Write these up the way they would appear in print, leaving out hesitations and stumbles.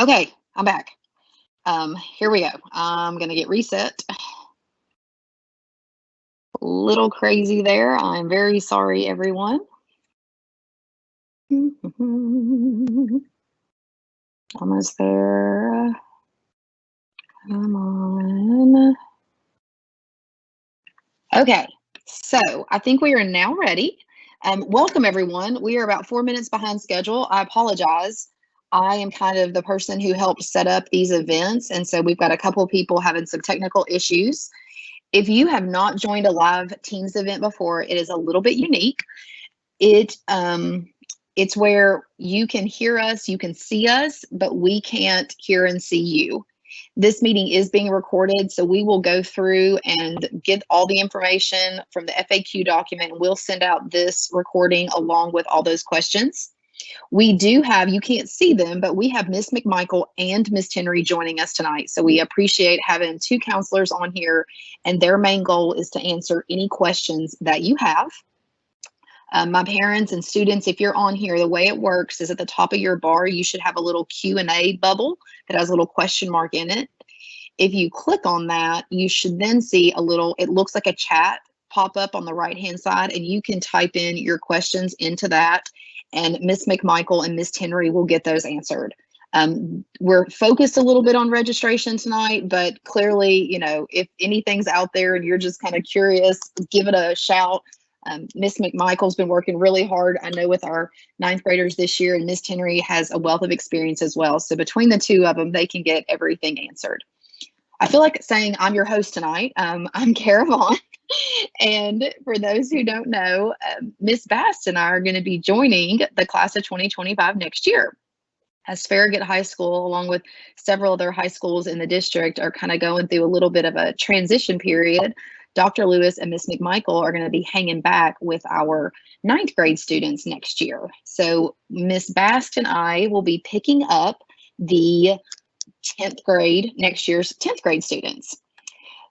Okay, I'm back. Here we go. I'm gonna get reset. A little crazy there. I'm very sorry, everyone. Almost there. Come on. Okay, so I think we are now ready. Welcome, everyone. We are about 4 minutes behind schedule. I apologize. I am kind of the person who helped set up these events, and so we've got a couple of people having some technical issues. If you have not joined a live Teams event before, it is a little bit unique. It's where you can hear us, you can see us, but we can't hear and see you. This meeting is being recorded, so we will go through and get all the information from the FAQ document, and we'll send out this recording along with all those questions. We do have, you can't see them, but we have Miss McMichael and Miss Henry joining us tonight. So we appreciate having two counselors on here, and their main goal is to answer any questions that you have. My parents and students, if you're on here, the way it works is at the top of your bar, you should have a little Q&A bubble that has a little question mark in it. If you click on that, you should then see a little, it looks like a chat pop up on the right-hand side, and you can type in your questions into that, and Miss McMichael and Miss Henry will get those answered. We're focused a little bit on registration tonight, but clearly, you know, if anything's out there and you're just kind of curious, give it a shout. Miss McMichael's been working really hard, I know, with our ninth graders this year, and Miss Henry has a wealth of experience as well. So between the two of them, they can get everything answered. I feel like saying I'm your host tonight. I'm Kara Vaughn. And for those who don't know, Miss Bast and I are going to be joining the class of 2025 next year. As Farragut High School, along with several other high schools in the district, are kind of going through a little bit of a transition period, Dr. Lewis and Miss McMichael are going to be hanging back with our ninth grade students next year. So Miss Bast and I will be picking up the 10th grade, next year's 10th grade students.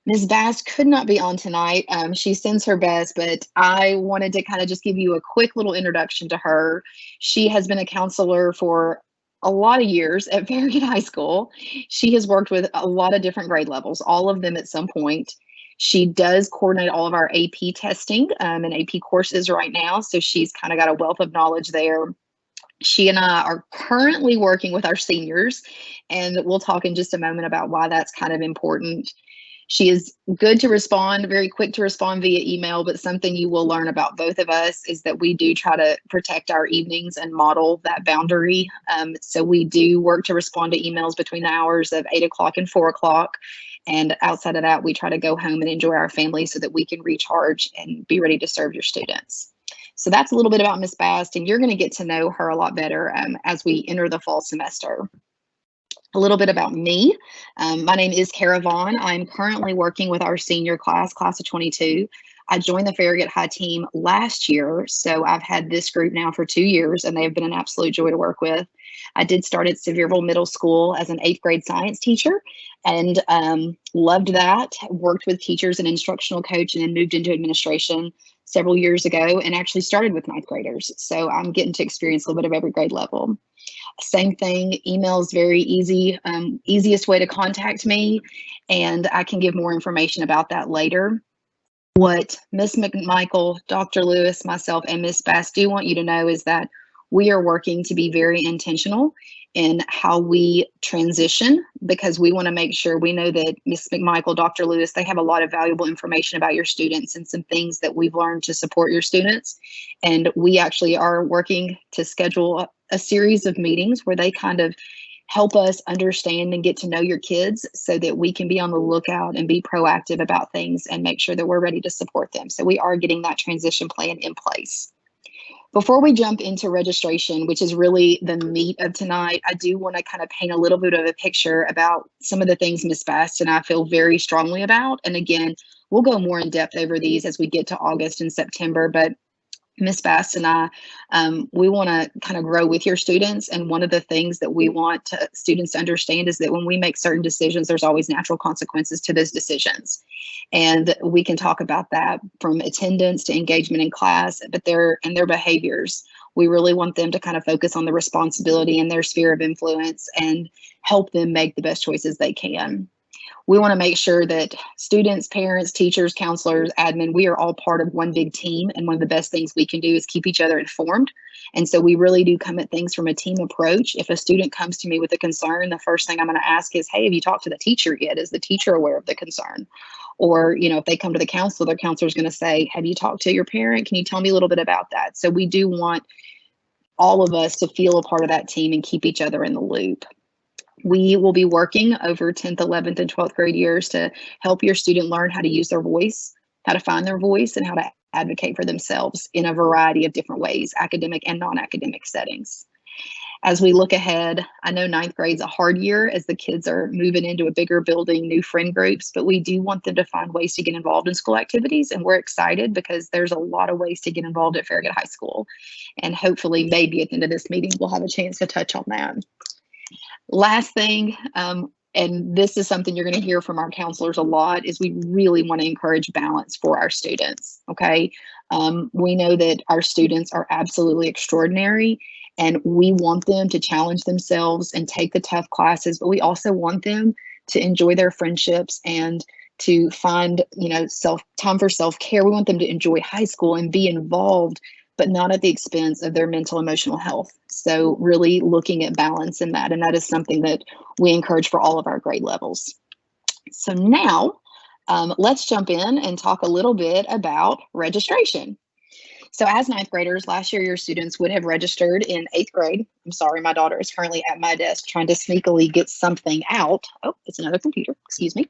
Ms. Bast could not be on tonight. She sends her best, but I wanted to kind of just give you a quick little introduction to her. She has been a counselor for a lot of years at Farragut High School. She has worked with a lot of different grade levels, all of them at some point. She does coordinate all of our AP testing and AP courses right now, so she's kind of got a wealth of knowledge there. She and I are currently working with our seniors, and we'll talk in just a moment about why that's kind of important. She is good to respond, very quick to respond via email, but something you will learn about both of us is that we do try to protect our evenings and model that boundary. So we do work to respond to emails between the hours of 8 o'clock and 4 o'clock. And outside of that, we try to go home and enjoy our family so that we can recharge and be ready to serve your students. So that's a little bit about Miss Bast, and you're going to get to know her a lot better as we enter the fall semester. A little bit about me. My name is Kara Vaughn. I'm currently working with our senior class of 22. I joined the Farragut High team last year, so I've had this group now for 2 years, and they've been an absolute joy to work with. I did start at Sevierville Middle School as an 8th grade science teacher, and loved that. Worked with teachers and instructional coach, and then moved into administration several years ago, and actually started with 9th graders. So I'm getting to experience a little bit of every grade level. Same thing, email is very easy, easiest way to contact me, and I can give more information about that later. What Miss McMichael, Dr. Lewis, myself, and Miss Bast do want you to know is that we are working to be very intentional in how we transition, because we want to make sure we know that Miss McMichael, Dr. Lewis, they have a lot of valuable information about your students and some things that we've learned to support your students. And we actually are working to schedule a series of meetings where they kind of help us understand and get to know your kids so that we can be on the lookout and be proactive about things and make sure that we're ready to support them. So we are getting that transition plan in place. Before we jump into registration, which is really the meat of tonight, I do want to kind of paint a little bit of a picture about some of the things Ms. Bast and I feel very strongly about. And again, we'll go more in depth over these as we get to August and September, but Miss Bass and I, we want to kind of grow with your students. And one of the things that we want students to understand is that when we make certain decisions, there's always natural consequences to those decisions. And we can talk about that from attendance to engagement in class, but their behaviors. We really want them to kind of focus on the responsibility in their sphere of influence and help them make the best choices they can. We want to make sure that students, parents, teachers, counselors, admin, we are all part of one big team. And one of the best things we can do is keep each other informed. And so we really do come at things from a team approach. If a student comes to me with a concern, the first thing I'm going to ask is, hey, have you talked to the teacher yet? Is the teacher aware of the concern? Or, if they come to the counselor, their counselor is going to say, have you talked to your parent? Can you tell me a little bit about that? So we do want all of us to feel a part of that team and keep each other in the loop. We will be working over 10th, 11th, and 12th grade years to help your student learn how to use their voice, how to find their voice, and how to advocate for themselves in a variety of different ways, academic and non-academic settings. As we look ahead, I know 9th grade's a hard year as the kids are moving into a bigger building, new friend groups, but we do want them to find ways to get involved in school activities. And we're excited because there's a lot of ways to get involved at Farragut High School. And hopefully maybe at the end of this meeting, we'll have a chance to touch on that. Last thing, and this is something you're going to hear from our counselors a lot, is we really want to encourage balance for our students, okay? We know that our students are absolutely extraordinary, and we want them to challenge themselves and take the tough classes, but we also want them to enjoy their friendships and to find, time for self-care. We want them to enjoy high school and be involved, but not at the expense of their mental emotional health. So really looking at balance in that. And that is something that we encourage for all of our grade levels. So now let's jump in and talk a little bit about registration. So as 9th graders, last year your students would have registered in 8th grade. I'm sorry, my daughter is currently at my desk trying to sneakily get something out. Oh, it's another computer, excuse me.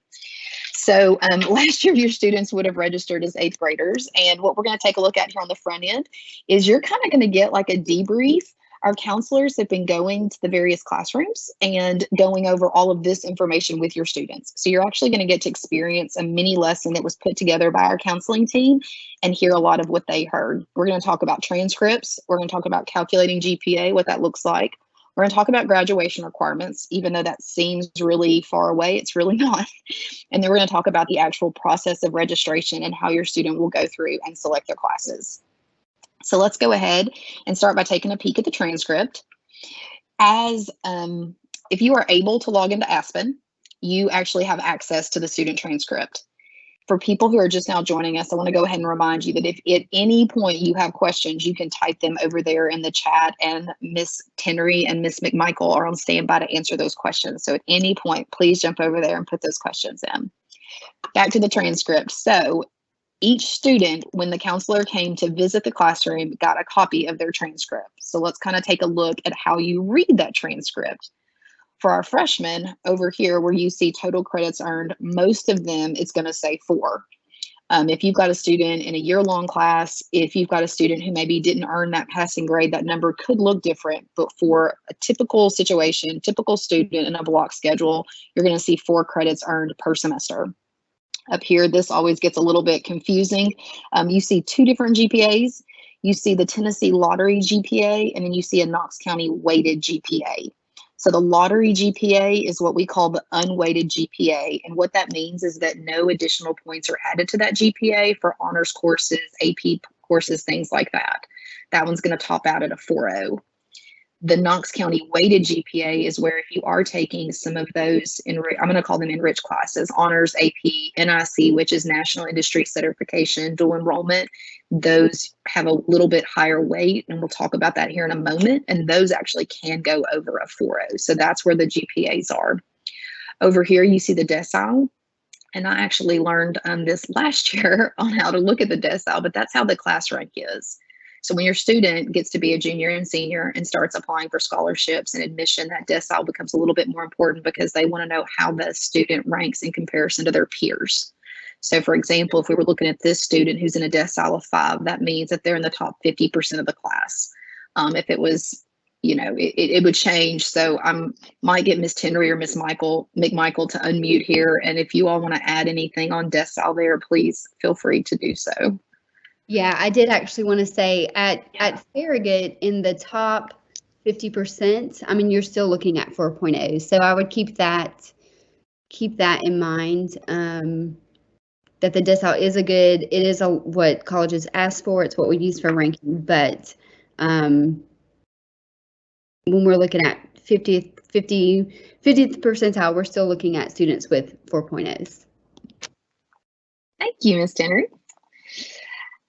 So last year your students would have registered as 8th graders. And what we're going to take a look at here on the front end is you're kind of going to get like a debrief. Our counselors have been going to the various classrooms and going over all of this information with your students. So you're actually going to get to experience a mini lesson that was put together by our counseling team and hear a lot of what they heard. We're going to talk about transcripts. We're going to talk about calculating GPA, what that looks like. We're going to talk about graduation requirements, even though that seems really far away, it's really not. And then we're going to talk about the actual process of registration and how your student will go through and select their classes. So let's go ahead and start by taking a peek at the transcript. If you are able to log into Aspen, you actually have access to the student transcript. For people who are just now joining us, I want to go ahead and remind you that if at any point you have questions, you can type them over there in the chat, and Miss Tenry and Miss McMichael are on standby to answer those questions. So at any point, please jump over there and put those questions in. Back to the transcript. So each student, when the counselor came to visit the classroom, got a copy of their transcript. So let's kind of take a look at how you read that transcript. For our freshmen over here, where you see total credits earned, most of them, it's going to say 4. If you've got a student in a year-long class, if you've got a student who maybe didn't earn that passing grade, that number could look different. But for a typical situation, typical student in a block schedule, you're going to see 4 credits earned per semester. Up here, this always gets a little bit confusing. You see 2 different GPAs. You see the Tennessee Lottery GPA, and then you see a Knox County weighted GPA. So the lottery GPA is what we call the unweighted GPA. And what that means is that no additional points are added to that GPA for honors courses, AP courses, things like that. That one's going to top out at a 4.0. The Knox County weighted GPA is where if you are taking some of those, I'm going to call them enriched classes, honors, AP, NIC, which is National Industry Certification, dual enrollment, those have a little bit higher weight, and we'll talk about that here in a moment, and those actually can go over a 4.0. So that's where the GPAs are. Over here, you see the decile, and I actually learned this last year on how to look at the decile, but that's how the class rank is. So when your student gets to be a junior and senior and starts applying for scholarships and admission, that decile becomes a little bit more important because they want to know how the student ranks in comparison to their peers. So for example, if we were looking at this student who's in a decile of 5, that means that they're in the top 50% of the class. If it was, it would change. So I might get Miss Tenry or Miss McMichael to unmute here. And if you all want to add anything on decile there, please feel free to do so. Yeah, I did actually want to say at Farragut in the top 50%, I mean, you're still looking at 4.0. So I would keep that in mind. That the decile is it is what colleges ask for. It's what we use for ranking. But when we're looking at 50th percentile, we're still looking at students with 4.0s. Thank you, Ms. Tenry.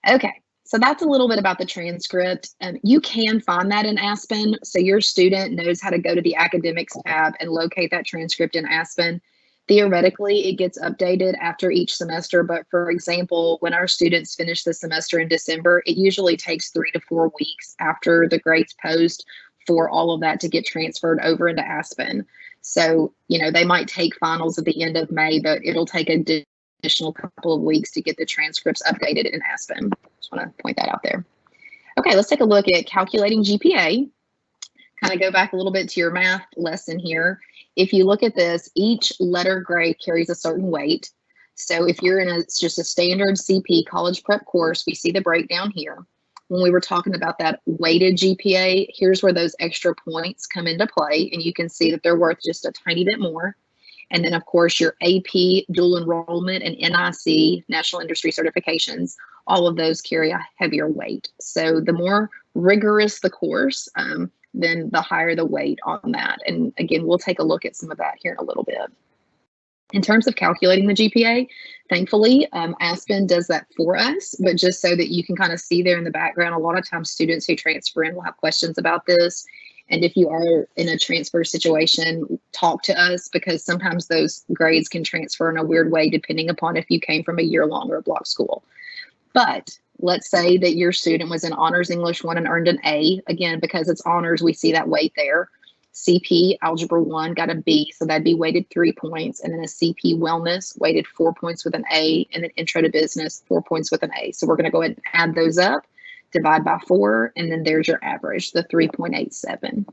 Okay, so that's a little bit about the transcript. You can find that in Aspen, so your student knows how to go to the academics tab and locate that transcript in Aspen. Theoretically, it gets updated after each semester, but for example, when our students finish the semester in December, it usually takes 3 to 4 weeks after the grades post for all of that to get transferred over into Aspen. So, they might take finals at the end of May, but it'll take a additional couple of weeks to get the transcripts updated in Aspen. Just want to point that out there. Okay, let's take a look at calculating GPA. Kind of go back a little bit to your math lesson here. If you look at this, each letter grade carries a certain weight. So if you're in just a standard CP college prep course, we see the breakdown here. When we were talking about that weighted GPA, here's where those extra points come into play, and you can see that they're worth just a tiny bit more. And then, of course, your AP, dual enrollment, and NIC, National Industry Certifications, all of those carry a heavier weight. So the more rigorous the course, then the higher the weight on that. And again, we'll take a look at some of that here in a little bit. In terms of calculating the GPA, thankfully, Aspen does that for us, but just so that you can kind of see there in the background, a lot of times students who transfer in will have questions about this. And if you are in a transfer situation, talk to us, because sometimes those grades can transfer in a weird way depending upon if you came from a year-long or a block school. But let's say that your student was in Honors English 1 and earned an A. Again, because it's honors, we see that weight there. CP Algebra 1 got a B, so that'd be weighted 3 points. And then a CP Wellness weighted 4 points with an A, and then Intro to Business 4 points with an A. So we're going to go ahead and add those up, divide by 4, and then there's your average, the 3.87.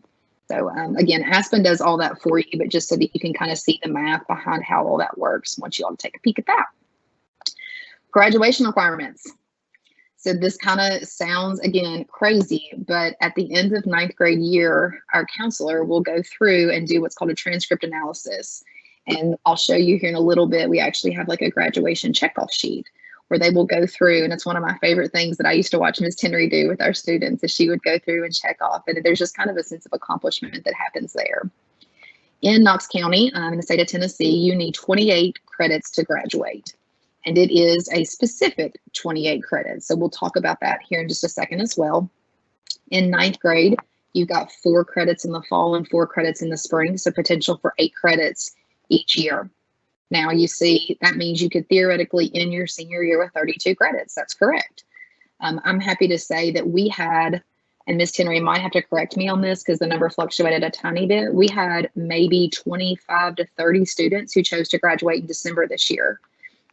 So again, Aspen does all that for you, but just so that you can kind of see the math behind how all that works, I want you all to take a peek at that. Graduation requirements. So this kind of sounds, again, crazy, but at the end of 9th grade year, our counselor will go through and do what's called a transcript analysis. And I'll show you here in a little bit, we actually have like a graduation checkoff sheet where they will go through, and it's one of my favorite things that I used to watch Ms. Tenry do with our students, is she would go through and check off, and there's just kind of a sense of accomplishment that happens there. In Knox County, in the state of Tennessee, you need 28 credits to graduate. And it is a specific 28 credits. So we'll talk about that here in just a second as well. In 9th grade, you've got 4 credits in the fall and 4 credits in the spring. So potential for 8 credits each year. Now you see, that means you could theoretically end your senior year with 32 credits. That's correct. I'm happy to say that we had, and Ms. Tenry might have to correct me on this because the number fluctuated a tiny bit. We had maybe 25 to 30 students who chose to graduate in December this year.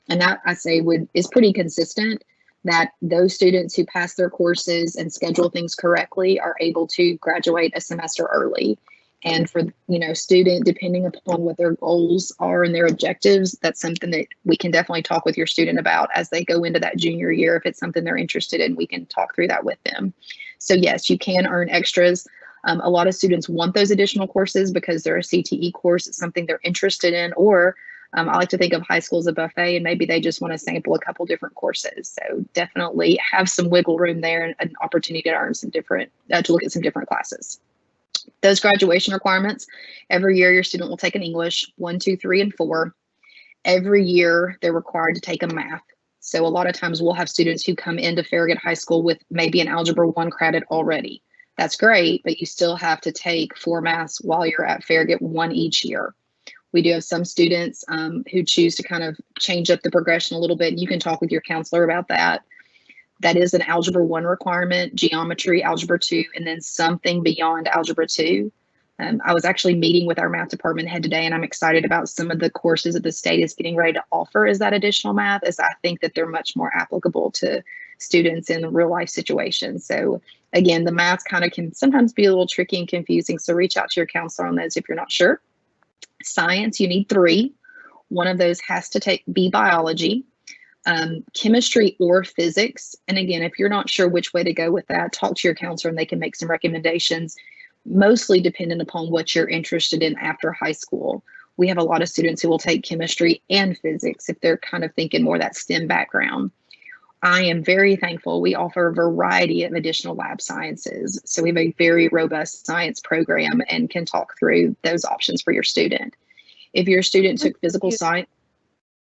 And that, I say, is pretty consistent, that those students who pass their courses and schedule things correctly are able to graduate a semester early. And for, student, depending upon what their goals are and their objectives, that's something that we can definitely talk with your student about as they go into that junior year. If it's something they're interested in, we can talk through that with them. So yes, you can earn extras. A lot of students want those additional courses because they're a CTE course, it's something they're interested in, or I like to think of high school as a buffet, and maybe they just want to sample a couple different courses. So definitely have some wiggle room there and an opportunity to earn some different, to look at some different classes. Those graduation requirements, every year your student will take an English 1, 2, 3, and 4. Every year they're required to take a math. So a lot of times we'll have students who come into Farragut High School with maybe an Algebra 1 credit already. That's great, but you still have to take 4 maths while you're at Farragut 1 each year. We do have some students who choose to kind of change up the progression a little bit. You can talk with your counselor about that. That is an Algebra 1 requirement, geometry, Algebra 2, and then something beyond Algebra 2. I was actually meeting with our math department head today, and I'm excited about some of the courses that the state is getting ready to offer as that additional math, as I think that they're much more applicable to students in real life situations. So again, the math kind of can sometimes be a little tricky and confusing. So reach out to your counselor on those if you're not sure. Science, you need 3. One of those has to be biology. chemistry or physics. And again, if you're not sure which way to go with that, talk to your counselor and they can make some recommendations, mostly dependent upon what you're interested in after high school. We have a lot of students who will take chemistry and physics if they're kind of thinking more that STEM background. I am very thankful we offer a variety of additional lab sciences. So we have a very robust science program and can talk through those options for your student. If your student took physical science.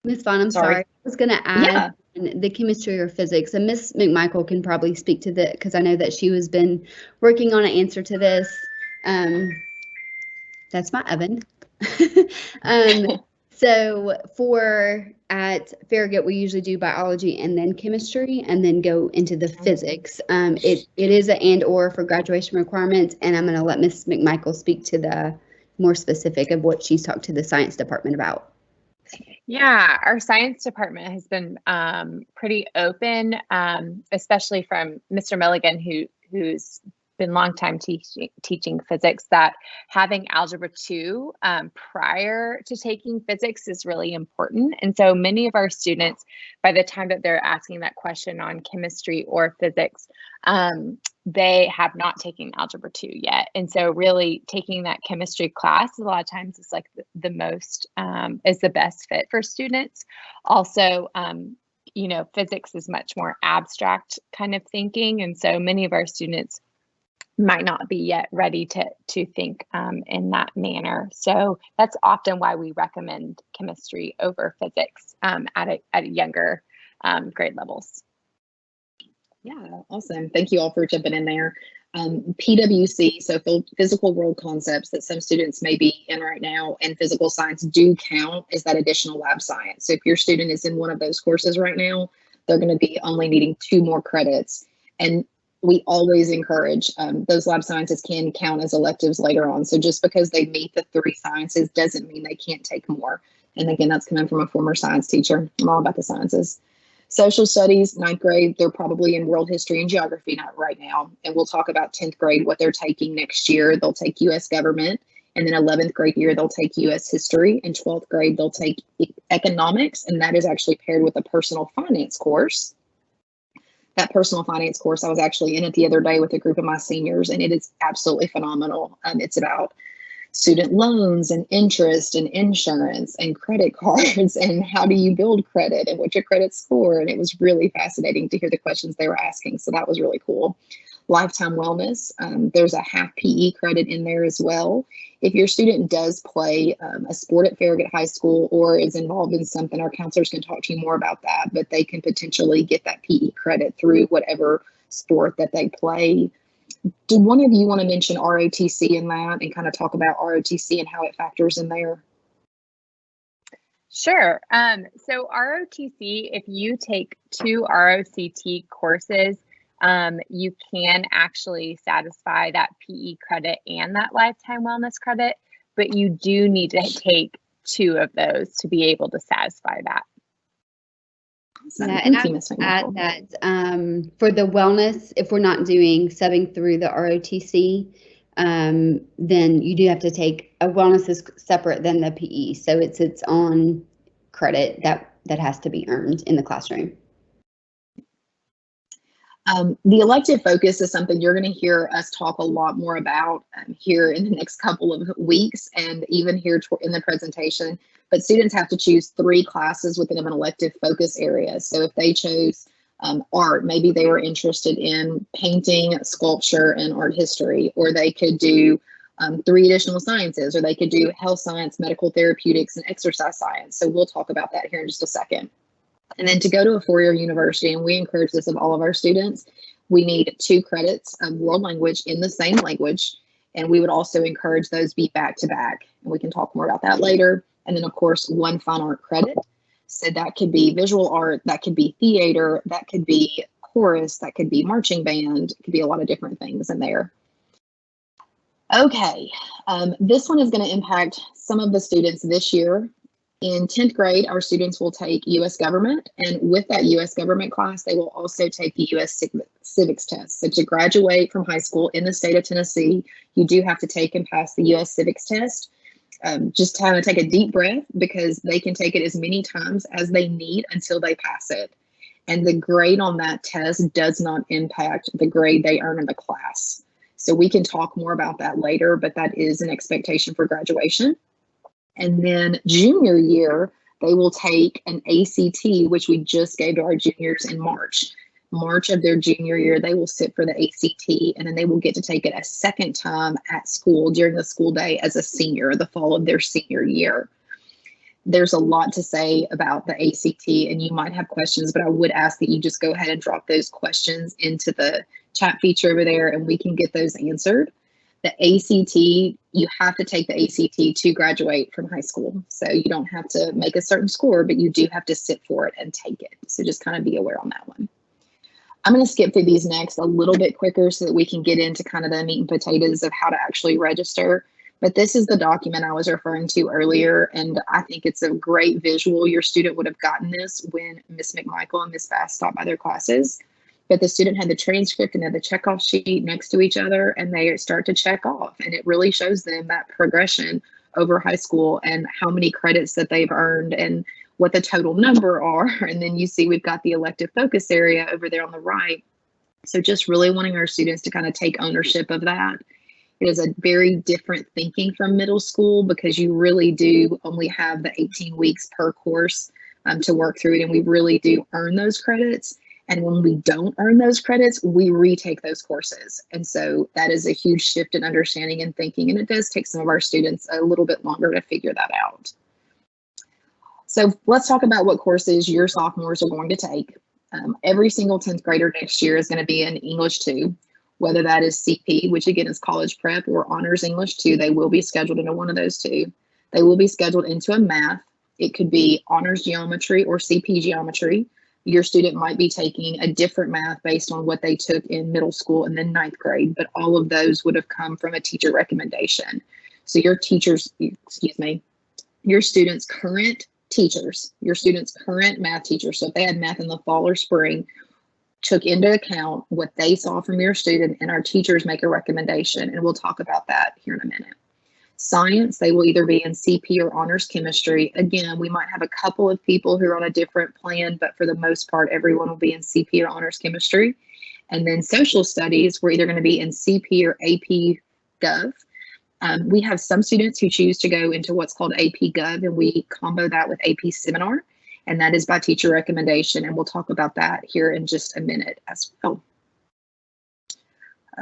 Ms. Vaughn, I'm sorry. I was going to add the chemistry or physics, and Ms. McMichael can probably speak to that because I know that she has been working on an answer to this. That's my oven. So at Farragut, we usually do biology and then chemistry and then go into the physics. It is an and/or for graduation requirements, and I'm going to let Ms. McMichael speak to the more specific of what she's talked to the science department about. Yeah, our science department has been pretty open, especially from Mr. Milligan, who's been long time teaching physics, that having algebra 2 prior to taking physics is really important. And so many of our students, by the time that they're asking that question on chemistry or physics, they have not taken algebra 2 yet. And so really taking that chemistry class a lot of times is like the most is the best fit for students. Also, physics is much more abstract kind of thinking. And so many of our students might not be yet ready to think in that manner. So that's often why we recommend chemistry over physics at younger grade levels. Yeah, awesome. Thank you all for jumping in there. PWC, so physical world concepts that some students may be in right now, and physical science do count as that additional lab science. So if your student is in one of those courses right now, they're going to be only needing 2 more credits. And we always encourage those lab sciences can count as electives later on. So just because they meet the 3 sciences doesn't mean they can't take more. And again, that's coming from a former science teacher. I'm all about the sciences. Social studies, 9th grade, they're probably in world history and geography not right now. And we'll talk about 10th grade, what they're taking next year. They'll take U.S. government. And then 11th grade year, they'll take U.S. history. And 12th grade, they'll take economics. And that is actually paired with a personal finance course. That personal finance course, I was actually in it the other day with a group of my seniors, and it is absolutely phenomenal. It's about student loans and interest and insurance and credit cards and how do you build credit and what's your credit score. And it was really fascinating to hear the questions they were asking. So that was really cool. Lifetime wellness, there's a half PE credit in there as well. If your student does play a sport at Farragut High School or is involved in something, our counselors can talk to you more about that, but they can potentially get that PE credit through whatever sport that they play. Do one of you want to mention ROTC in that and kind of talk about ROTC and how it factors in there? Sure. So ROTC, if you take 2 ROCT courses, you can actually satisfy that PE credit and that lifetime wellness credit, but you do need to take 2 of those to be able to satisfy that. Yeah, and I would add that for the wellness, if we're not doing subbing through the ROTC, then you do have to take a wellness is separate than the PE. So it's its own credit that has to be earned in the classroom. The elective focus is something you're going to hear us talk a lot more about here in the next couple of weeks and even here in the presentation. But students have to choose 3 classes within an elective focus area. So if they chose art, maybe they were interested in painting, sculpture, and art history, or they could do 3 additional sciences, or they could do health science, medical therapeutics, and exercise science. So we'll talk about that here in just a second. And then to go to a 4-year university, and we encourage this of all of our students, we need 2 credits of world language in the same language. And we would also encourage those be back to back. And we can talk more about that later. And then, of course, 1 fine art credit. So that could be visual art, that could be theater, that could be chorus, that could be marching band, it could be a lot of different things in there. Okay, this one is going to impact some of the students this year. In 10th grade, our students will take U.S. government, and with that U.S. government class, they will also take the U.S. civics test. So to graduate from high school in the state of Tennessee, you do have to take and pass the U.S. civics test. just kind of take a deep breath, because they can take it as many times as they need until they pass it. And the grade on that test does not impact the grade they earn in the class. So we can talk more about that later, but that is an expectation for graduation. And then junior year, they will take an ACT, which we just gave to our juniors in March. March of their junior year, they will sit for the ACT, and then they will get to take it a second time at school during the school day as a senior, the fall of their senior year. There's a lot to say about the ACT, and you might have questions, but I would ask that you just go ahead and drop those questions into the chat feature over there, and we can get those answered. The ACT, you have to take the ACT to graduate from high school. So you don't have to make a certain score, but you do have to sit for it and take it. So just kind of be aware on that one. I'm going to skip through these next a little bit quicker so that we can get into kind of the meat and potatoes of how to actually register. But this is the document I was referring to earlier, and I think it's a great visual. Your student would have gotten this when Ms. McMichael and Ms. Bass stopped by their classes. But the student had the transcript and had the checkoff sheet next to each other, and they start to check off. And it really shows them that progression over high school and how many credits that they've earned and what the total number are. And then you see we've got the elective focus area over there on the right. So just really wanting our students to kind of take ownership of that. It is a very different thinking from middle school, because you really do only have the 18 weeks per course to work through it, and we really do earn those credits. And when we don't earn those credits, we retake those courses. And so that is a huge shift in understanding and thinking, and it does take some of our students a little bit longer to figure that out. So let's talk about what courses your sophomores are going to take. Every single 10th grader next year is going to be in English 2, whether that is CP, which again is college prep, or honors English 2. They will be scheduled into one of those two. They will be scheduled into a math. It could be honors geometry or CP geometry. Your student might be taking a different math based on what they took in middle school and then 9th grade, but all of those would have come from a teacher recommendation. So your student's current teachers, your student's current math teachers, so if they had math in the fall or spring, took into account what they saw from your student, and our teachers make a recommendation, and we'll talk about that here in a minute. Science, they will either be in CP or honors chemistry. Again, we might have a couple of people who are on a different plan, but for the most part, everyone will be in CP or honors chemistry. And then social studies, we're either going to be in CP or AP Gov. We have some students who choose to go into what's called AP Gov, and we combo that with AP Seminar, and that is by teacher recommendation, and we'll talk about that here in just a minute as well.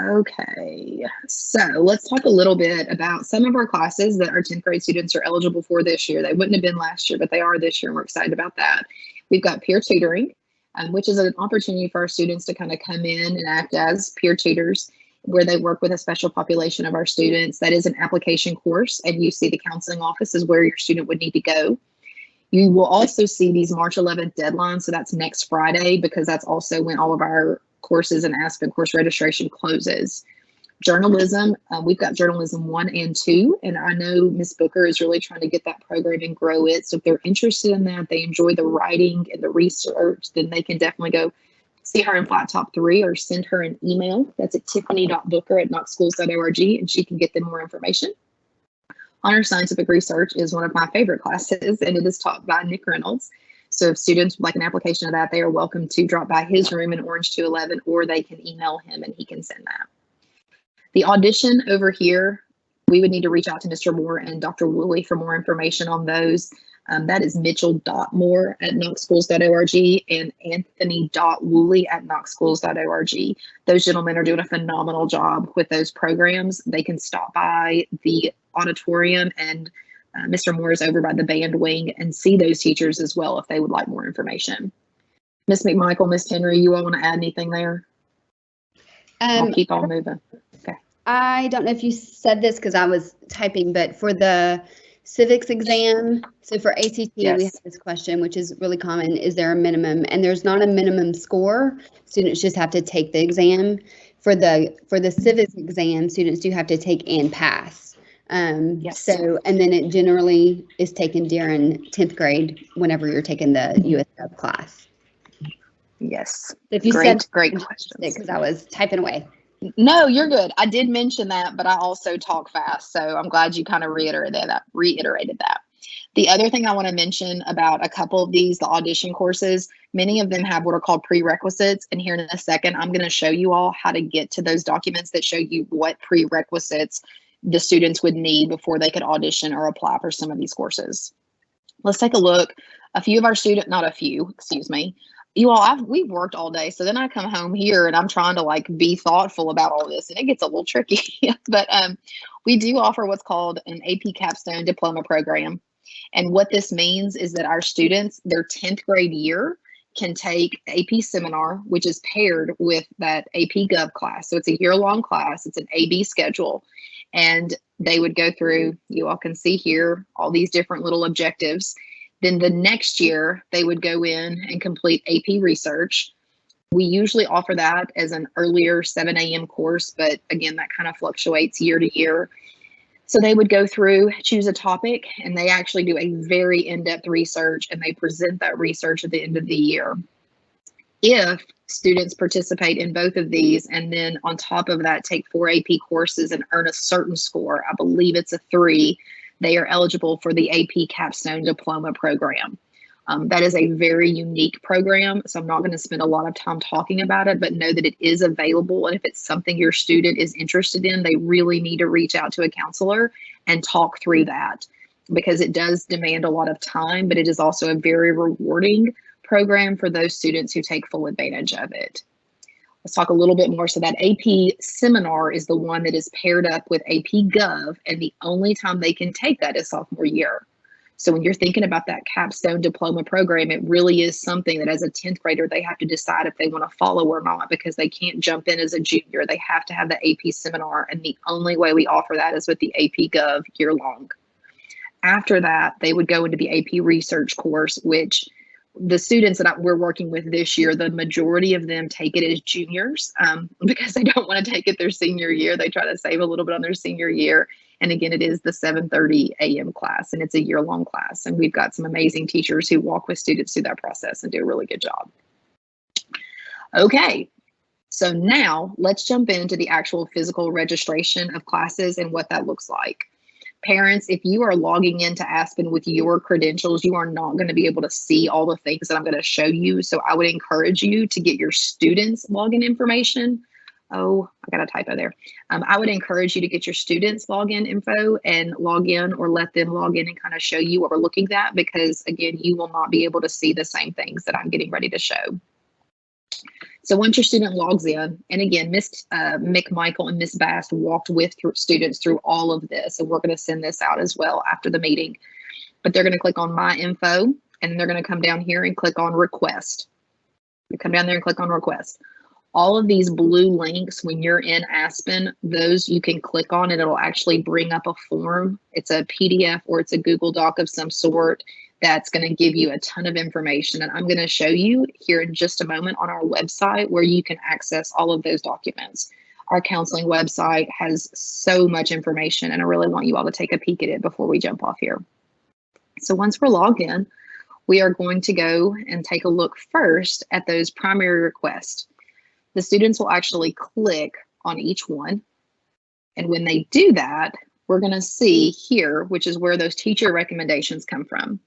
Okay, so let's talk a little bit about some of our classes that our 10th grade students are eligible for this year. They wouldn't have been last year, but they are this year, and we're excited about that. We've got peer tutoring, which is an opportunity for our students to kind of come in and act as peer tutors, where they work with a special population of our students. That is an application course, and you see the counseling office is where your student would need to go. You will also see these March 11th deadlines, so that's next Friday, because that's also when all of our courses and Aspen course registration closes. Journalism, we've got journalism 1 and 2, and I know Ms. Booker is really trying to get that program and grow it. So if they're interested in that, they enjoy the writing and the research, then they can definitely go see her in Flat Top 3 or send her an email. That's at tiffany.booker@knoxschools.org, and she can get them more information. Honor Scientific Research is one of my favorite classes, and it is taught by Nick Reynolds. So if students would like an application of that, they are welcome to drop by his room in Orange 211, or they can email him and he can send that. The audition over here, we would need to reach out to Mr. Moore and Dr. Woolley for more information on those. That is mitchell.moore@knoxschools.org and anthony.woolley@knoxschools.org. Those gentlemen are doing a phenomenal job with those programs. They can stop by the auditorium, and Mr. Moore is over by the band wing, and see those teachers as well if they would like more information. Ms. McMichael, Ms. Henry, you all want to add anything there? I'll keep on moving. Okay. I don't know if you said this because I was typing, but for the civics exam, so for ACT, Yes. we have this question, which is really common. Is there a minimum? And there's not a minimum score. Students just have to take the exam. For the civics exam, students do have to take and pass. Yes. So, and then it generally is taken during 10th grade whenever you're taking the US Gov class. Yes. So if you Great said questions. because I was typing away. No, you're good. I did mention that, but I also talk fast. So I'm glad you kind of reiterated that. The other thing I want to mention about a couple of these, the audition courses, many of them have what are called prerequisites. And here in a second, I'm going to show you all how to get to those documents that show you what prerequisites the students would need before they could audition or apply for some of these courses. Let's take a look. Not a few, excuse me. You all, we've worked all day. So then I come home here and I'm trying to like be thoughtful about all this and it gets a little tricky. But we do offer what's called an AP Capstone Diploma Program. And what this means is that our students, their 10th grade year, can take AP Seminar, which is paired with that AP Gov class. So it's a year-long class. It's an AB schedule. And they would go through, you all can see here, all these different little objectives. Then the next year, they would go in and complete AP Research. We usually offer that as an earlier 7 a.m. course, but again, that kind of fluctuates year to year. So they would go through, choose a topic, and they actually do a very in-depth research, and they present that research at the end of the year. If students participate in both of these, and then on top of that, take 4 AP courses and earn a certain score, I believe it's a 3, they are eligible for the AP Capstone Diploma Program. That is a very unique program, so I'm not going to spend a lot of time talking about it, but know that it is available. And if it's something your student is interested in, they really need to reach out to a counselor and talk through that, because it does demand a lot of time, but it is also a very rewarding program for those students who take full advantage of it. Let's talk a little bit more. So that AP Seminar is the one that is paired up with AP Gov, and the only time they can take that is sophomore year. So when you're thinking about that capstone diploma program, it really is something that as a 10th grader, they have to decide if they want to follow or not, because they can't jump in as a junior. They have to have the AP Seminar, and the only way we offer that is with the AP Gov year long. After that, they would go into the AP Research course, which the students that we're working with this year, the majority of them take it as juniors because they don't want to take it their senior year. They try to save a little bit on their senior year. And again, it is the 7:30 a.m. class, and it's a year-long class. And we've got some amazing teachers who walk with students through that process and do a really good job. Okay, so now let's jump into the actual physical registration of classes and what that looks like. Parents, if you are logging into Aspen with your credentials, you are not going to be able to see all the things that I'm going to show you. So I would encourage you to get your students' login information. Oh, I got a typo there. I would encourage you to get your students' login info and log in, or let them log in and kind of show you what we're looking at, because again, you will not be able to see the same things that I'm getting ready to show. So once your student logs in, and again, Miss McMichael and Miss Bass walked with students through all of this, and we're going to send this out as well after the meeting. But they're going to click on My Info, and then they're going to come down here and click on Request. You come down there and click on Request. All of these blue links, when you're in Aspen, those you can click on, and it'll actually bring up a form. It's a PDF or it's a Google Doc of some sort that's going to give you a ton of information. And I'm going to show you here in just a moment on our website where you can access all of those documents. Our counseling website has so much information, and I really want you all to take a peek at it before we jump off here. So once we're logged in, we are going to go and take a look first at those primary requests. The students will actually click on each one. And when they do that, we're going to see here, which is where those teacher recommendations come from.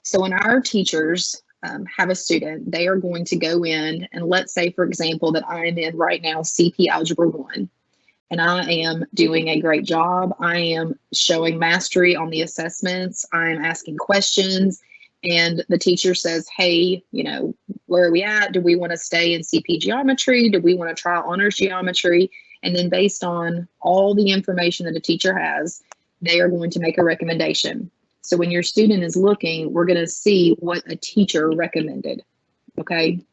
So when our teachers have a student, they are going to go in, and let's say, for example, that I'm in right now CP Algebra 1, and I am doing a great job. I am showing mastery on the assessments. I'm asking questions, and the teacher says, hey, you know, where are we at? Do we want to stay in CP Geometry? Do we want to try honors geometry? And then based on all the information that a teacher has, they are going to make a recommendation. So when your student is looking, we're going to see what a teacher recommended, okay?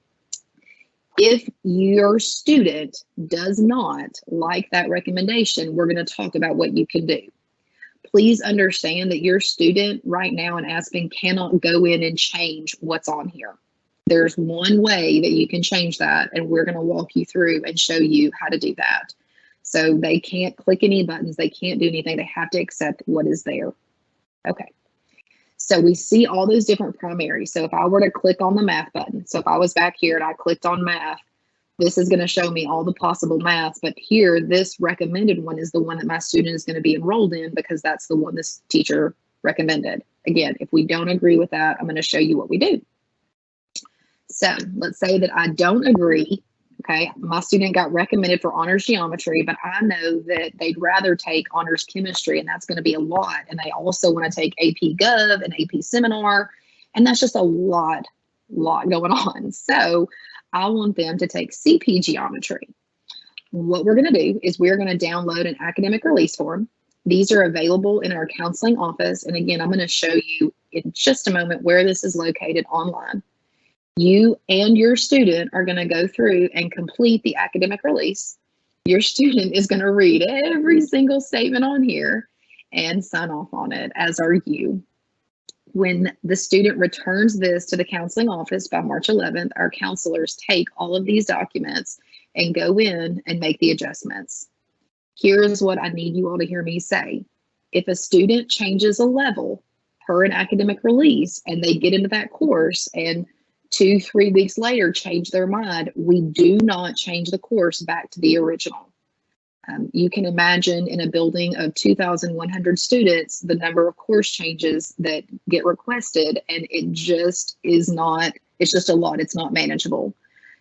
If your student does not like that recommendation, we're going to talk about what you can do. Please understand that your student right now in Aspen cannot go in and change what's on here. There's one way that you can change that, and we're going to walk you through and show you how to do that. So they can't click any buttons. They can't do anything. They have to accept what is there. Okay. So we see all those different primaries. So if I were to click on the math button, so if I was back here and I clicked on math, This is going to show me all the possible math, but here, this recommended one is the one that my student is going to be enrolled in because that's the one this teacher recommended. Again, if we don't agree with that, I'm going to show you what we do. So let's say that I don't agree. Okay, my student got recommended for honors geometry, but I know that they'd rather take honors chemistry, and that's going to be a lot. And they also want to take AP Gov and AP Seminar, and that's just a lot going on. So I want them to take CP Geometry. What we're going to do is we're going to download an academic release form. These are available in our counseling office. And again, I'm going to show you in just a moment where this is located online. You and your student are going to go through and complete the academic release. Your student is going to read every single statement on here and sign off on it, as are you. When the student returns this to the counseling office by March 11th, our counselors take all of these documents and go in and make the adjustments. Here's what I need you all to hear me say. If a student changes a level per an academic release and they get into that course and 2-3 weeks later change their mind, we do not change the course back to the original. You can imagine in a building of 2,100 students, the number of course changes that get requested, and it just is not, it's just a lot, it's not manageable.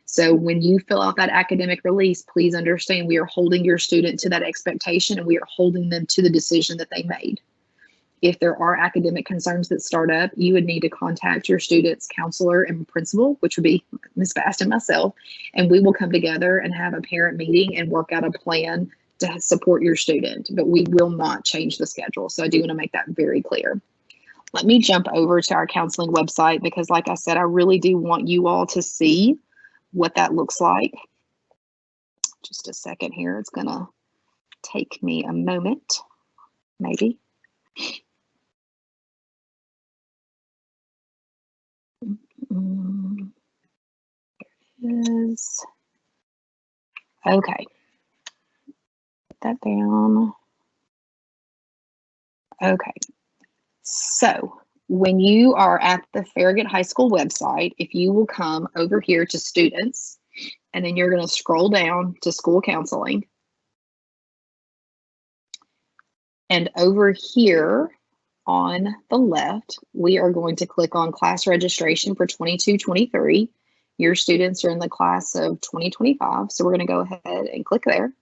So when you fill out that academic release, please understand we are holding your student to that expectation, and we are holding them to the decision that they made. If there are academic concerns that start up, you would need to contact your student's counselor and principal, which would be Ms. Fast and myself, and we will come together and have a parent meeting and work out a plan to support your student, but we will not change the schedule. So I do want to make that very clear. Let me jump over to our counseling website because, like I said, I really do want you all to see what that looks like. Just a second here. It's going to take me a moment, maybe. Is okay. Put that down. Okay. So when you are at the Farragut High School website, if you will come over here to students, and then you're going to scroll down to school counseling. And over here on the left, we are going to click on class registration for 22-23. Your students are in the class of 2025, so we're going to go ahead and click there.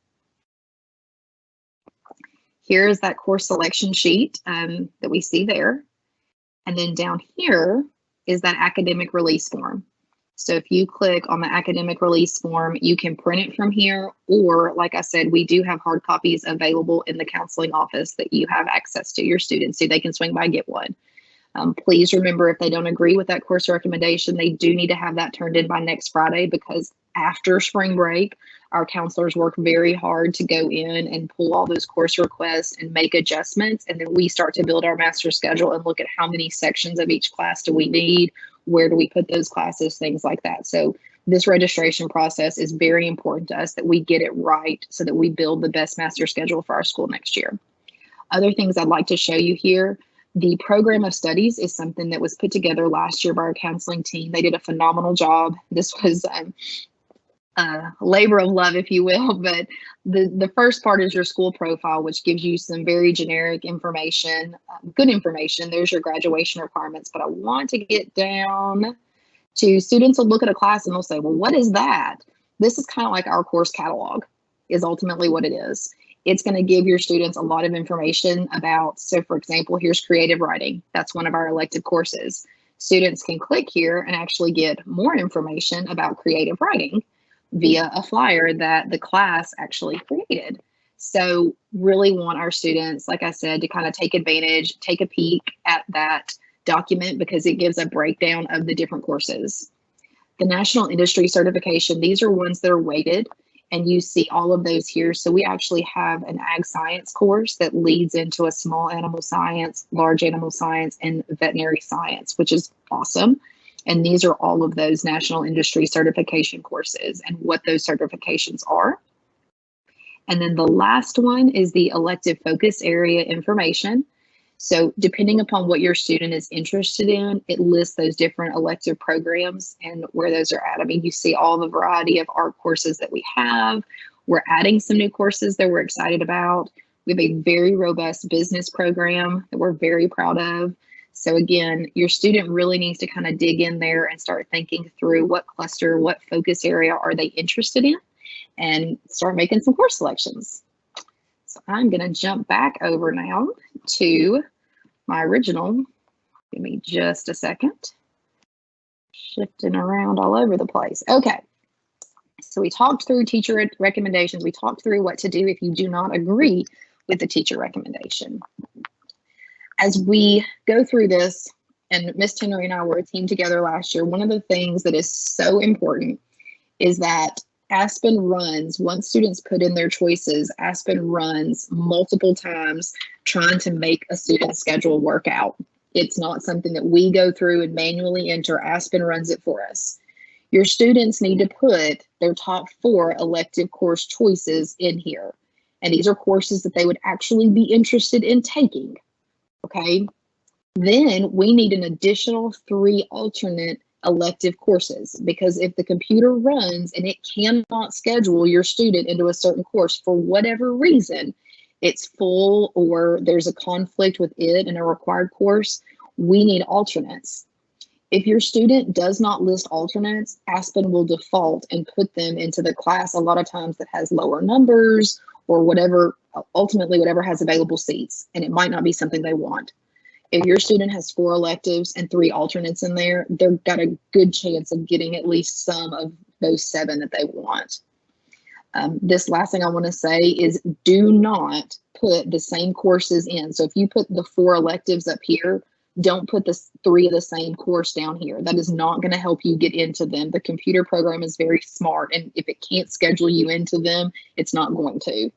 Here is that course selection sheet that we see there. And then down here is that academic release form. So if you click on the academic release form, you can print it from here, or like I said, we do have hard copies available in the counseling office that you have access to your students so they can swing by and get one. Please remember, if they don't agree with that course recommendation, they do need to have that turned in by next Friday, because after spring break, our counselors work very hard to go in and pull all those course requests and make adjustments. And then we start to build our master schedule and look at how many sections of each class do we need, where do we put those classes, things like that. So this registration process is very important to us that we get it right so that we build the best master schedule for our school next year. Other things I'd like to show you here. The program of studies is something that was put together last year by our counseling team. They did a phenomenal job. This was a labor of love, if you will, but the first part is your school profile, which gives you some very generic information, good information. There's your graduation requirements, but I want to get down to students will look at a class and they'll say, well, what is that? This is kind of like our course catalog is ultimately what it is. It's going to give your students a lot of information about, so for example, here's creative writing. That's one of our elective courses. Students can click here and actually get more information about creative writing via a flyer that the class actually created. So really want our students, like I said, to kind of take advantage, take a peek at that document because it gives a breakdown of the different courses. The National Industry Certification, these are ones that are weighted, and you see all of those here. So we actually have an ag science course that leads into a small animal science, large animal science, and veterinary science, which is awesome. And these are all of those National Industry Certification courses and what those certifications are. And then the last one is the elective focus area information. So depending upon what your student is interested in, it lists those different elective programs and where those are at. I mean, you see all the variety of art courses that we have. We're adding some new courses that we're excited about. We have a very robust business program that we're very proud of. So again, your student really needs to kind of dig in there and start thinking through what cluster, what focus area are they interested in, and start making some course selections. So I'm going to jump back over now to my original. Give me just a second. Shifting around all over the place. Okay. So we talked through teacher recommendations. We talked through what to do if you do not agree with the teacher recommendation. As we go through this, and Miss Tenry and I were a team together last year, one of the things that is so important is that Aspen runs, once students put in their choices, Aspen runs multiple times trying to make a student schedule work out. It's not something that we go through and manually enter. Aspen runs it for us. Your students need to put their top 4 elective course choices in here. And these are courses that they would actually be interested in taking. Okay. Then we need an additional 3 alternate elective courses, because if the computer runs and it cannot schedule your student into a certain course for whatever reason, it's full or there's a conflict with it in a required course, we need alternates. If your student does not list alternates, Aspen will default and put them into the class a lot of times that has lower numbers or whatever, ultimately whatever has available seats, and it might not be something they want. If your student has 4 electives and 3 alternates in there, they've got a good chance of getting at least some of those 7 that they want. This last thing I want to say is do not put the same courses in. So if you put the 4 electives up here, don't put the 3 of the same course down here. That is not going to help you get into them. The computer program is very smart, and if it can't schedule you into them, it's not going to.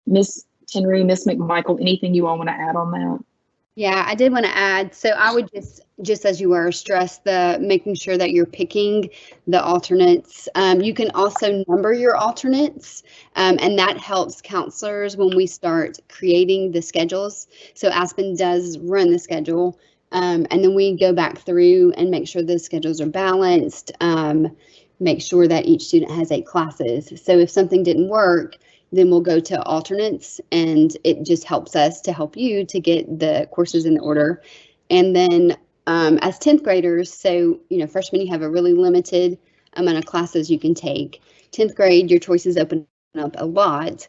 Miss Tenry, Miss McMichael, anything you all want to add on that? Yeah, I did want to add, so I would just as you were, stress the making sure that you're picking the alternates. You can also number your alternates, and that helps counselors when we start creating the schedules. So Aspen does run the schedule, and then we go back through and make sure the schedules are balanced, make sure that each student has 8 classes. So if something didn't work, then we'll go to alternates, and it just helps us to help you to get the courses in order. And then as 10th graders, so, freshmen, you have a really limited amount of classes you can take. 10th grade, your choices open up a lot,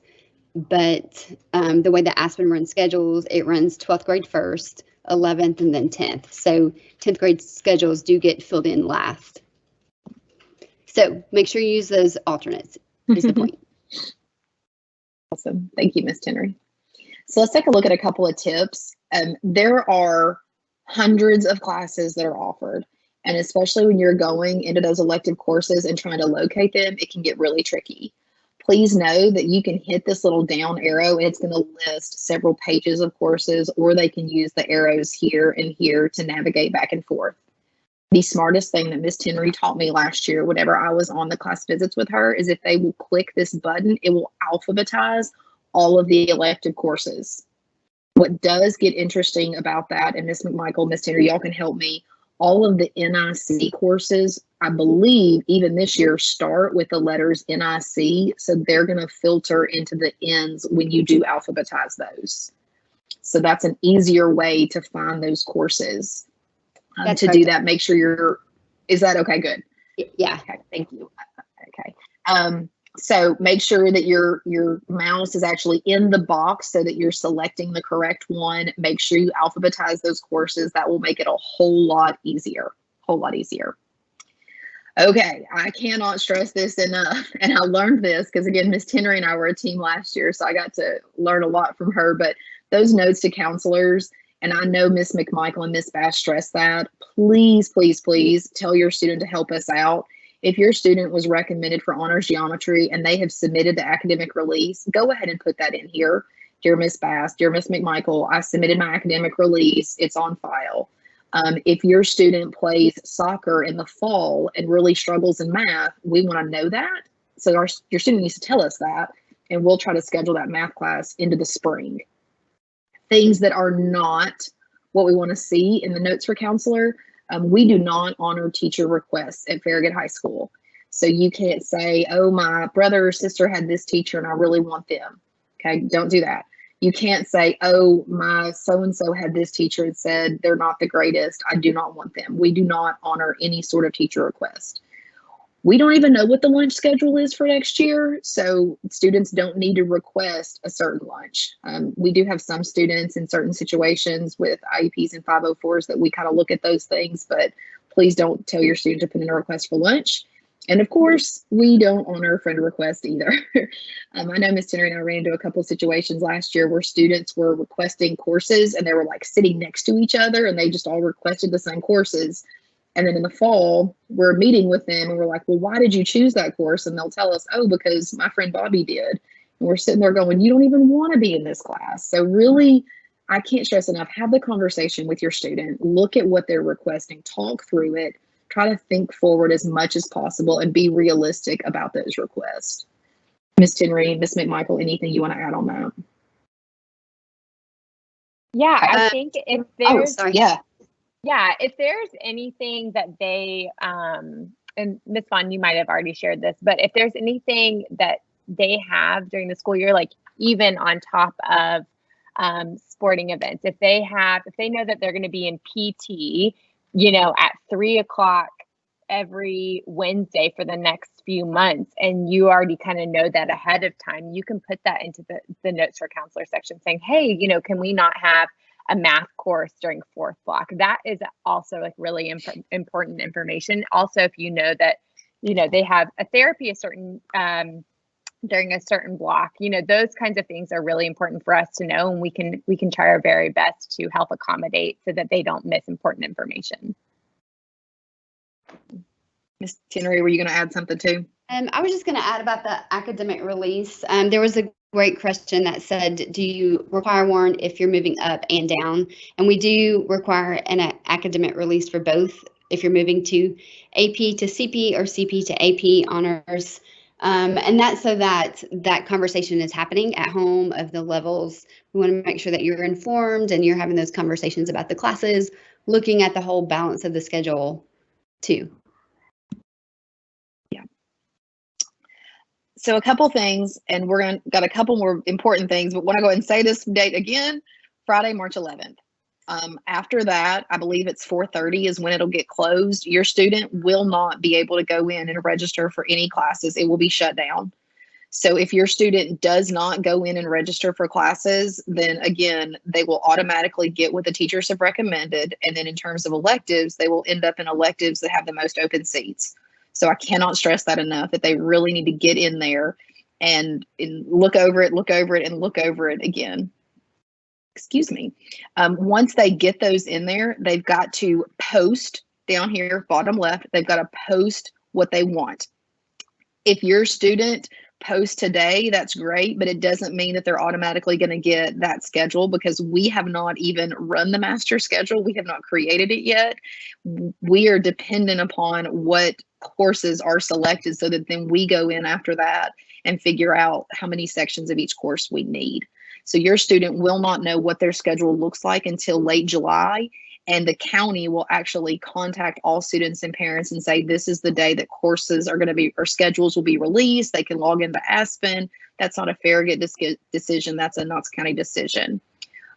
but the way that Aspen runs schedules, it runs 12th grade first, 11th, and then 10th. So 10th grade schedules do get filled in last. So make sure you use those alternates is the point. Awesome. Thank you, Ms. Tenry. So let's take a look at a couple of tips. There are hundreds of classes that are offered, and especially when you're going into those elective courses and trying to locate them, it can get really tricky. Please know that you can hit this little down arrow and it's going to list several pages of courses, or they can use the arrows here and here to navigate back and forth. The smartest thing that Ms. Tenry taught me last year, whenever I was on the class visits with her, is if they will click this button, it will alphabetize all of the elective courses. What does get interesting about that, and Ms. McMichael, Ms. Tenry, y'all can help me, all of the NIC courses, I believe even this year, start with the letters NIC, so they're going to filter into the N's when you do alphabetize those. So that's an easier way to find those courses. To do that, make sure is that okay? Good. Yeah. Okay, thank you. Okay. So make sure that your mouse is actually in the box so that you're selecting the correct one. Make sure you alphabetize those courses. That will make it a whole lot easier. Okay, I cannot stress this enough. And I learned this because, again, Ms. Tenry and I were a team last year, so I got to learn a lot from her. But those notes to counselors, and I know Ms. McMichael and Ms. Bass stress that, please, please, please tell your student to help us out. If your student was recommended for honors geometry and they have submitted the academic release, go ahead and put that in here. Dear Ms. Bass, dear Ms. McMichael, I submitted my academic release. It's on file. If your student plays soccer in the fall and really struggles in math, we want to know that. So your student needs to tell us that, and we'll try to schedule that math class into the spring. things that are not what we want to see in the notes for counselor. We do not honor teacher requests at Farragut High School. So you can't say, oh, my brother or sister had this teacher and I really want them. Okay, don't do that. You can't say, oh, my so-and-so had this teacher and said they're not the greatest, I do not want them. We do not honor any sort of teacher request. We don't even know what the lunch schedule is for next year, so students don't need to request a certain lunch. We do have some students in certain situations with IEPs and 504s that we kind of look at those things, but please don't tell your student to put in a request for lunch. And of course, we don't honor friend requests either. I know Ms. Tennery and I ran into a couple of situations last year where students were requesting courses and they were like sitting next to each other and they just all requested the same courses. And then in the fall, we're meeting with them and we're like, well, why did you choose that course? And they'll tell us, oh, because my friend Bobby did. And we're sitting there going, you don't even want to be in this class. So really, I can't stress enough, have the conversation with your student, look at what they're requesting, talk through it, try to think forward as much as possible and be realistic about those requests. Ms. Tennery, Ms. McMichael, anything you want to add on that? Yeah, I think if there's if there's anything that they and Ms. Vaughn, you might have already shared this, but if there's anything that they have during the school year, like even on top of sporting events, if they know that they're going to be in PT, at 3:00 every Wednesday for the next few months, and you already kind of know that ahead of time, you can put that into the notes for counselor section saying, hey, can we not have a math course during 4th block? That is also like really important information. Also, if you know that, they have a therapy during a certain block, those kinds of things are really important for us to know, and we can try our very best to help accommodate so that they don't miss important information. Ms. Tennery, were you going to add something too? I was just going to add about the academic release. There was a great question that said, do you require warrant if you're moving up and down? And we do require an academic release for both if you're moving to AP to CP or CP to AP honors. And that's so that conversation is happening at home of the levels. We want to make sure that you're informed and you're having those conversations about the classes, looking at the whole balance of the schedule too. Yeah. So a couple things, and we're got a couple more important things, but want to go ahead and say this date again, Friday, March 11th. After that, I believe it's 4:30 is when it'll get closed. Your student will not be able to go in and register for any classes. It will be shut down. So if your student does not go in and register for classes, then again, they will automatically get what the teachers have recommended. And then in terms of electives, they will end up in electives that have the most open seats. So I cannot stress that enough, that they really need to get in there and look over it, and look over it again. Excuse me. Once they get those in there, they've got to post down here, bottom left, they've got to post what they want. If your student posts today, that's great, but it doesn't mean that they're automatically going to get that schedule because we have not even run the master schedule. We have not created it yet. We are dependent upon what courses are selected so that then we go in after that and figure out how many sections of each course we need. So your student will not know what their schedule looks like until late July, and the county will actually contact all students and parents and say, this is the day that courses are going to be, or schedules will be released. They can log into Aspen. That's not a Farragut decision. That's a Knox County decision.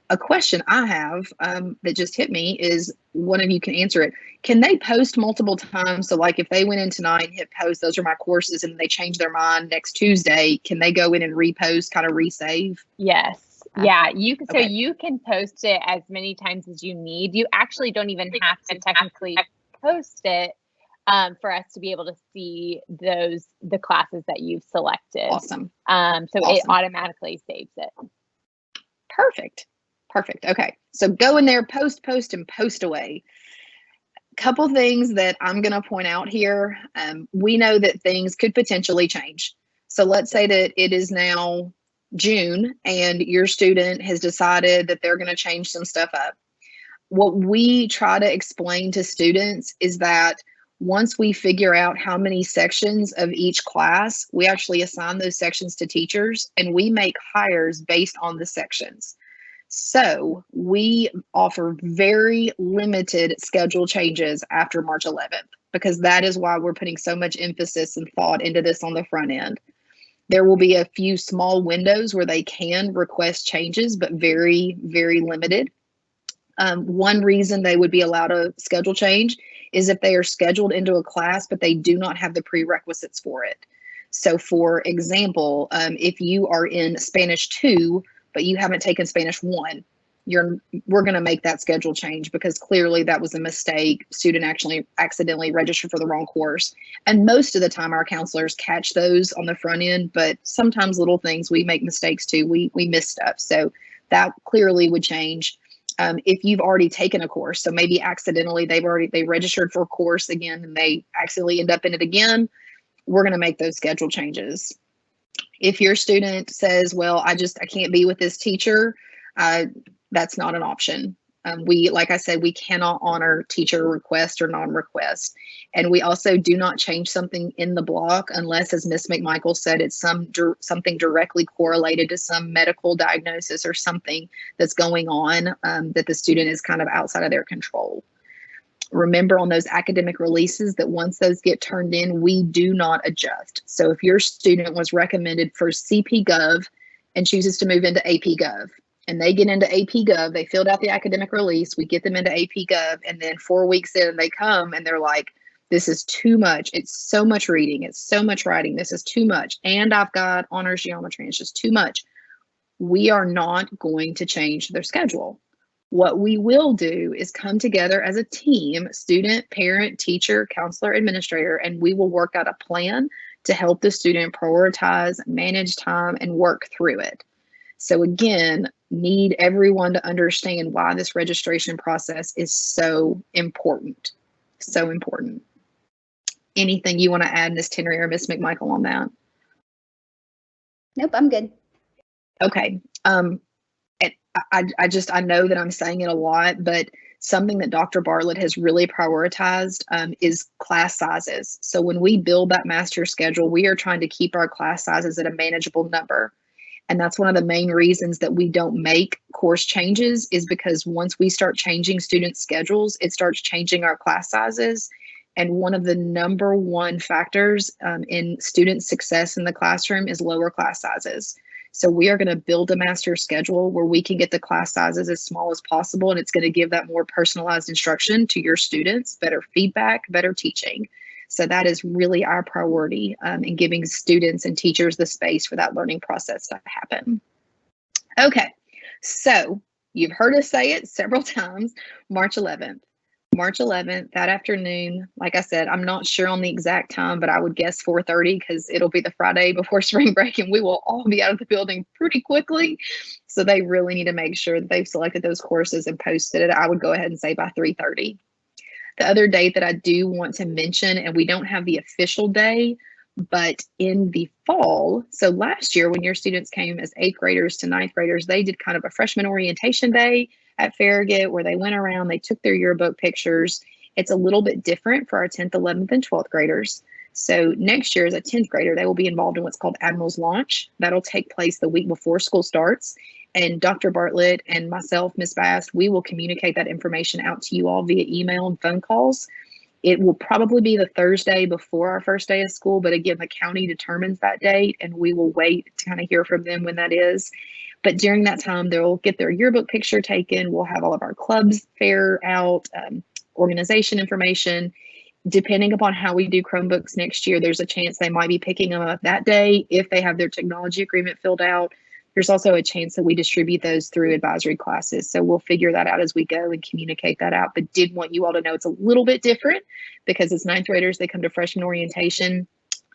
A question I have that just hit me is, one of you can answer it. Can they post multiple times? So like if they went in tonight and hit post, those are my courses, and they change their mind next Tuesday, can they go in and repost, kind of resave? Yes. Yeah, you can. Okay. So you can post it as many times as you need. You actually don't even have to technically post it for us to be able to see the classes that you've selected. Awesome. It automatically saves it. Perfect. Okay. So go in there, post, and post away. Couple things that I'm going to point out here. We know that things could potentially change. So let's say that it is now June and your student has decided that they're going to change some stuff up. What we try to explain to students is that once we figure out how many sections of each class, we actually assign those sections to teachers and we make hires based on the sections. So we offer very limited schedule changes after March 11th, because that is why we're putting so much emphasis and thought into this on the front end. There will be a few small windows where they can request changes, but very, very limited. One reason they would be allowed a schedule change is if they are scheduled into a class, but they do not have the prerequisites for it. So for example, if you are in Spanish 2, but you haven't taken Spanish 1, we're going to make that schedule change because clearly that was a mistake. Student actually accidentally registered for the wrong course. And most of the time our counselors catch those on the front end, but sometimes little things, we make mistakes too. We miss stuff. So that clearly would change. If you've already taken a course, so maybe accidentally they registered for a course again and they accidentally end up in it again, we're going to make those schedule changes. If your student says, well, I can't be with this teacher, that's not an option. Like I said, we cannot honor teacher request or non-request. And we also do not change something in the block unless, as Ms. McMichael said, it's something directly correlated to some medical diagnosis or something that's going on that the student is kind of outside of their control. Remember on those academic releases that once those get turned in, we do not adjust. So if your student was recommended for CP Gov and chooses to move into AP Gov, and they get into AP Gov, they filled out the academic release, we get them into AP Gov, and then 4 weeks in they come and they're like, this is too much. It's so much reading. It's so much writing. This is too much. And I've got honors geometry. It's just too much. We are not going to change their schedule. What we will do is come together as a team, student, parent, teacher, counselor, administrator, and we will work out a plan to help the student prioritize, manage time, and work through it. So again, need everyone to understand why this registration process is so important. So important. Anything you want to add, Ms. Tenry or Ms. McMichael, on that? Nope, I'm good. Okay. I know that I'm saying it a lot, but something that Dr. Bartlett has really prioritized is class sizes. So when we build that master schedule, we are trying to keep our class sizes at a manageable number. And that's one of the main reasons that we don't make course changes, is because once we start changing student schedules, it starts changing our class sizes. And one of the number one factors in student success in the classroom is lower class sizes. So we are going to build a master schedule where we can get the class sizes as small as possible, and it's going to give that more personalized instruction to your students, better feedback, better teaching. So that is really our priority in giving students and teachers the space for that learning process to happen. Okay, so you've heard us say it several times, March 11th. March 11th, that afternoon, like I said, I'm not sure on the exact time, but I would guess 4:30 because it'll be the Friday before spring break and we will all be out of the building pretty quickly. So they really need to make sure that they've selected those courses and posted it. I would go ahead and say by 3:30. The other date that I do want to mention, and we don't have the official day, but in the fall, so last year when your students came as 8th graders to 9th graders, they did kind of a freshman orientation day at Farragut where they went around, they took their yearbook pictures. It's a little bit different for our 10th, 11th, and 12th graders. So next year as a 10th grader, they will be involved in what's called Admiral's Launch. That'll take place the week before school starts. And Dr. Bartlett and myself, Ms. Bast, we will communicate that information out to you all via email and phone calls. It will probably be the Thursday before our first day of school, but again, the county determines that date and we will wait to kind of hear from them when that is. But during that time, they'll get their yearbook picture taken. We'll have all of our clubs fair out, organization information. Depending upon how we do Chromebooks next year, there's a chance they might be picking them up that day if they have their technology agreement filled out. There's also a chance that we distribute those through advisory classes. So we'll figure that out as we go and communicate that out. But did want you all to know it's a little bit different because as 9th graders, they come to freshman orientation.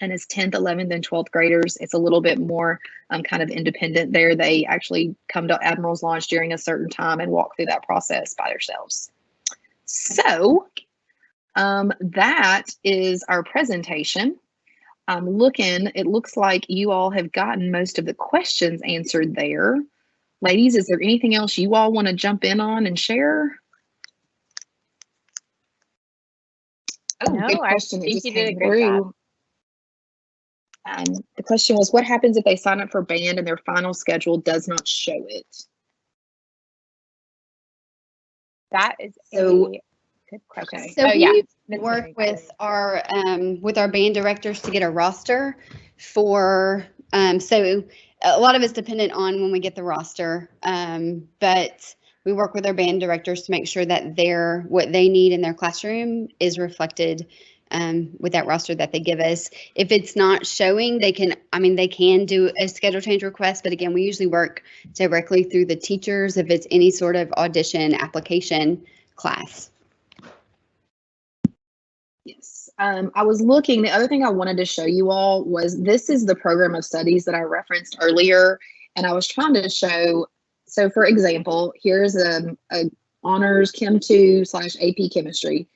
And as 10th, 11th, and 12th graders, it's a little bit more kind of independent there. They actually come to Admiral's Launch during a certain time and walk through that process by themselves. So that is our presentation. I'm looking, it looks like you all have gotten most of the questions answered there. Ladies, is there anything else you all want to jump in on and share? Oh, No, good question. I think you did a great job. The question was, what happens if they sign up for band and their final schedule does not show it? That is So- a good question. Okay. So Oh, yeah. we Ms. work Henry. with our band directors to get a roster for, so a lot of it's dependent on when we get the roster. But we work with our band directors to make sure that what they need in their classroom is reflected with that roster that they give us. If it's not showing, they can do a schedule change request, but again, we usually work directly through the teachers if it's any sort of audition application class. Yes. I was looking, the other thing I wanted to show you all was this is the program of studies that I referenced earlier. And I was trying to show, so for example, here's a honors Chem 2 / AP chemistry.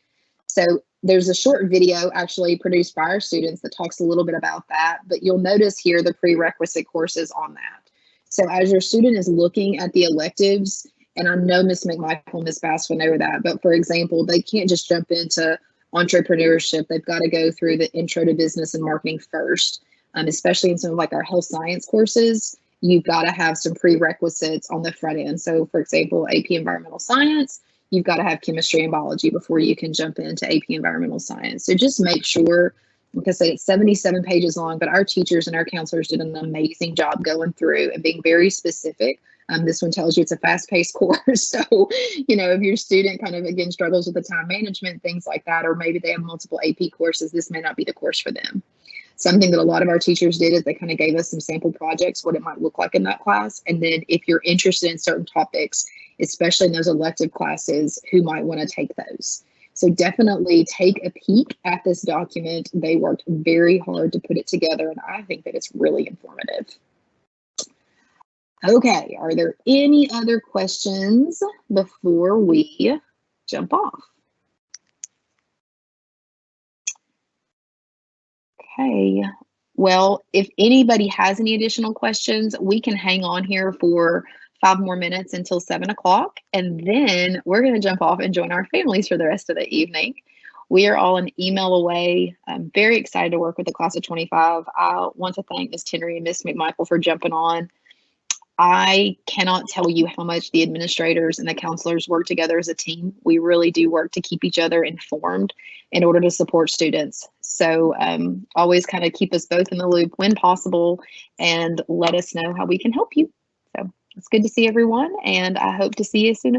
So there's a short video actually produced by our students that talks a little bit about that, but you'll notice here the prerequisite courses on that. So as your student is looking at the electives, and I know Ms. McMichael and Ms. Bass will know that, but for example, they can't just jump into entrepreneurship. They've got to go through the intro to business and marketing first, especially in some of like our health science courses. You've got to have some prerequisites on the front end. So for example, AP environmental science, you've got to have chemistry and biology before you can jump into AP environmental science. So just make sure, like I said, it's 77 pages long, but our teachers and our counselors did an amazing job going through and being very specific. This one tells you it's a fast-paced course. So, if your student kind of, again, struggles with the time management, things like that, or maybe they have multiple AP courses, this may not be the course for them. Something that a lot of our teachers did is they kind of gave us some sample projects, what it might look like in that class. And then if you're interested in certain topics, especially in those elective classes, who might want to take those. So definitely take a peek at this document. They worked very hard to put it together, and I think that it's really informative. Okay, are there any other questions before we jump off? Okay, well, if anybody has any additional questions, we can hang on here for 5 more minutes until 7 o'clock, and then we're going to jump off and join our families for the rest of the evening. We are all an email away. I'm very excited to work with the class of 25. I want to thank Ms. Henry and Ms. McMichael for jumping on. I cannot tell you how much the administrators and the counselors work together as a team. We really do work to keep each other informed in order to support students. So always kind of keep us both in the loop when possible and let us know how we can help you. So it's good to see everyone, and I hope to see you soon in the